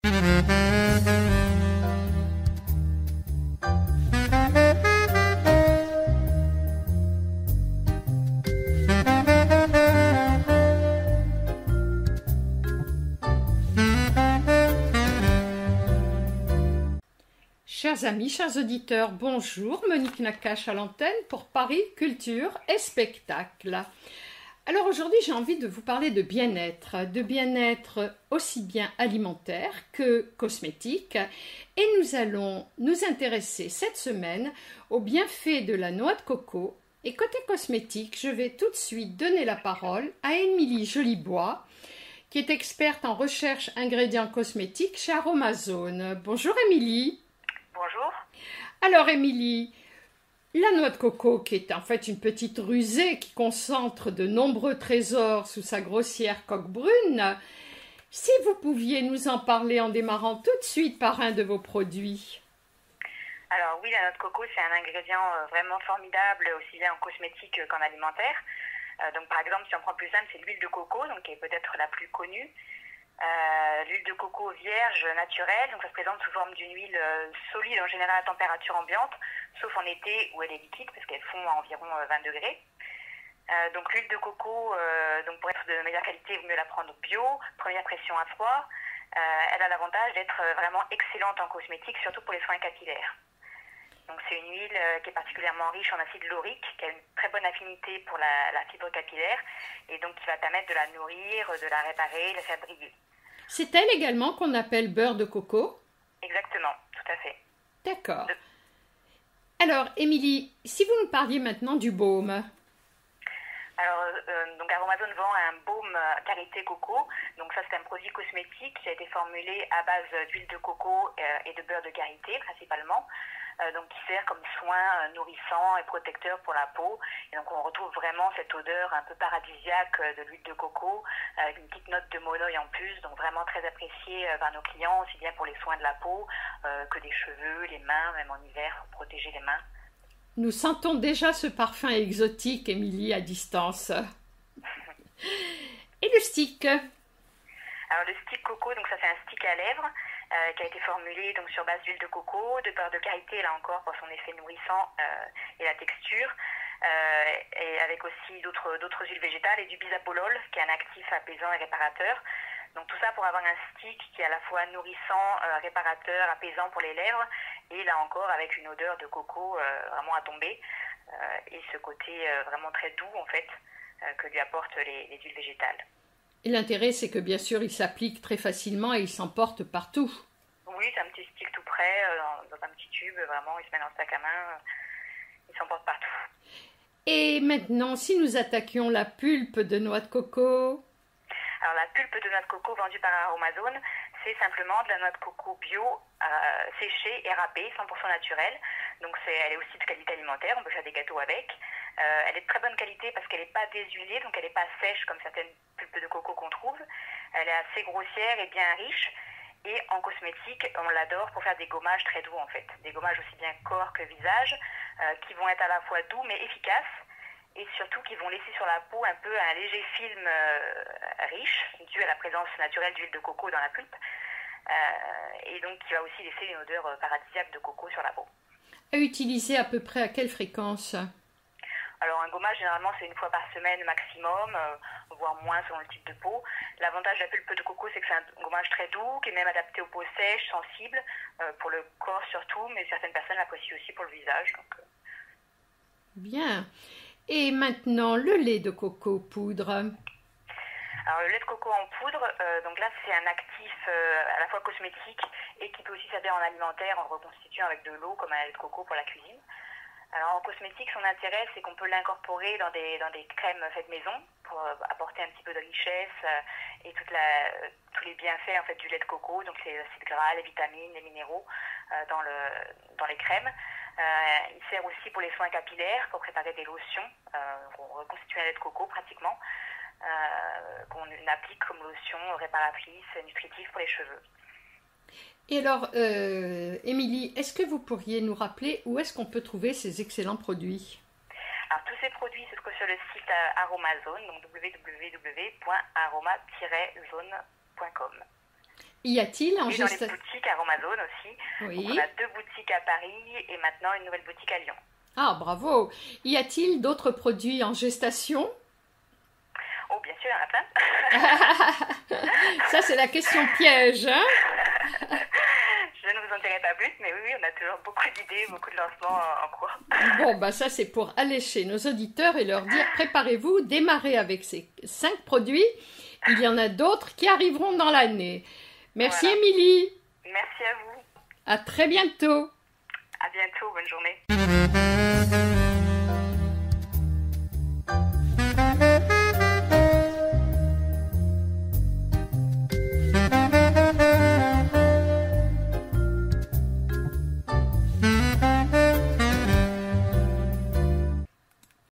Chers amis, chers auditeurs, bonjour, Monique Nakache à l'antenne pour Paris Culture et Spectacle. Alors aujourd'hui j'ai envie de vous parler de bien-être aussi bien alimentaire que cosmétique, et nous allons nous intéresser cette semaine aux bienfaits de la noix de coco. Et côté cosmétique, je vais tout de suite donner la parole à Émilie Jolibois, qui est experte en recherche ingrédients cosmétiques chez Aromazone. Bonjour Émilie. Bonjour. Alors Émilie, la noix de coco, qui est en fait une petite rusée qui concentre de nombreux trésors sous sa grossière coque brune, si vous pouviez nous en parler en démarrant tout de suite par un de vos produits. Alors oui, la noix de coco, c'est un ingrédient vraiment formidable, aussi bien en cosmétique qu'en alimentaire. Donc par exemple, si on prend plus simple, c'est l'huile de coco, donc qui est peut-être la plus connue. L'huile de coco vierge naturelle, donc ça se présente sous forme d'une huile solide en général à température ambiante, sauf en été où elle est liquide parce qu'elle fond à environ 20 degrés. Donc l'huile de coco, donc pour être de meilleure qualité, il vaut mieux la prendre bio, première pression à froid. Elle a l'avantage d'être vraiment excellente en cosmétique, surtout pour les soins capillaires. Donc c'est une huile qui est particulièrement riche en acide laurique, qui a une très bonne affinité pour la fibre capillaire, et donc qui va permettre de la nourrir, de la réparer, de la faire briller. C'est elle également qu'on appelle beurre de coco? Exactement, tout à fait. D'accord. Alors, Émilie, si vous nous parliez maintenant du baume. Alors, donc Aromazone vend un baume karité coco. Donc ça, c'est un produit cosmétique qui a été formulé à base d'huile de coco et de beurre de karité principalement. Donc qui sert comme soin nourrissant et protecteur pour la peau. Et donc on retrouve vraiment cette odeur un peu paradisiaque de l'huile de coco, avec une petite note de monoï en plus, donc vraiment très appréciée par nos clients, aussi bien pour les soins de la peau que des cheveux, les mains, même en hiver, pour protéger les mains. Nous sentons déjà ce parfum exotique, Émilie, à distance. Et le stick? Alors le stick coco, donc ça c'est un stick à lèvres qui a été formulé donc sur base d'huile de coco, de beurre de karité là encore pour son effet nourrissant et la texture, et avec aussi d'autres huiles végétales et du bisabolol qui est un actif apaisant et réparateur. Donc tout ça pour avoir un stick qui est à la fois nourrissant, réparateur, apaisant pour les lèvres, et là encore avec une odeur de coco vraiment à tomber, et ce côté vraiment très doux en fait que lui apportent les huiles végétales. Et l'intérêt, c'est que bien sûr, il s'applique très facilement et il s'emporte partout. Oui, c'est un petit stick tout prêt, dans un petit tube, vraiment, il se met dans le sac à main, il s'emporte partout. Et maintenant, si nous attaquions la pulpe de noix de coco? Alors la pulpe de noix de coco vendue par Aromazone, c'est simplement de la noix de coco bio, séchée et râpée, 100% naturelle. Donc elle est aussi de qualité alimentaire, on peut faire des gâteaux avec. Elle est de très bonne qualité parce qu'elle n'est pas déshuilée, donc elle n'est pas sèche comme certaines pulpes de coco qu'on trouve. Elle est assez grossière et bien riche. Et en cosmétique, on l'adore pour faire des gommages très doux en fait. Des gommages aussi bien corps que visage, qui vont être à la fois doux mais efficaces. Et surtout qui vont laisser sur la peau un peu un léger film riche, dû à la présence naturelle d'huile de coco dans la pulpe. Et donc qui va aussi laisser une odeur paradisiaque de coco sur la peau. À utiliser à peu près à quelle fréquence? Alors un gommage généralement c'est une fois par semaine maximum, voire moins selon le type de peau. L'avantage de la pulpe de coco c'est que c'est un gommage très doux, qui est même adapté aux peaux sèches, sensibles, pour le corps surtout, mais certaines personnes l'apprécient aussi pour le visage. Donc, Bien. Et maintenant le lait de coco poudre. Alors le lait de coco en poudre, donc là c'est un actif à la fois cosmétique et qui peut aussi servir en alimentaire en reconstituant avec de l'eau comme un lait de coco pour la cuisine. Alors en cosmétique, son intérêt, c'est qu'on peut l'incorporer dans des crèmes faites maison pour apporter un petit peu de richesse et tous les bienfaits en fait du lait de coco, donc les acides gras, les vitamines, les minéraux dans les crèmes. Il sert aussi pour les soins capillaires, pour préparer des lotions, pour reconstituer un lait de coco pratiquement, qu'on applique comme lotion réparatrice, nutritive pour les cheveux. Et alors, Émilie, est-ce que vous pourriez nous rappeler où est-ce qu'on peut trouver ces excellents produits? Alors, tous ces produits se trouvent sur le site Aromazone, donc www.aroma-zone.com. Y a-t-il en Et dans les gestation? boutiques Aromazone aussi. Oui. Donc, on a 2 boutiques à Paris et maintenant une nouvelle boutique à Lyon. Ah, bravo. Y a-t-il d'autres produits en gestation? Oh, bien sûr, il y en a plein. Ça, c'est la question piège, hein? Je ne vous en dirai pas plus, mais oui, on a toujours beaucoup d'idées, beaucoup de lancements en cours. Bon, bah ça, c'est pour aller chez nos auditeurs et leur dire, préparez-vous, démarrez avec ces 5 produits. Il y en a d'autres qui arriveront dans l'année. Merci, Voilà. Émilie. Merci à vous. À très bientôt. À bientôt. Bonne journée.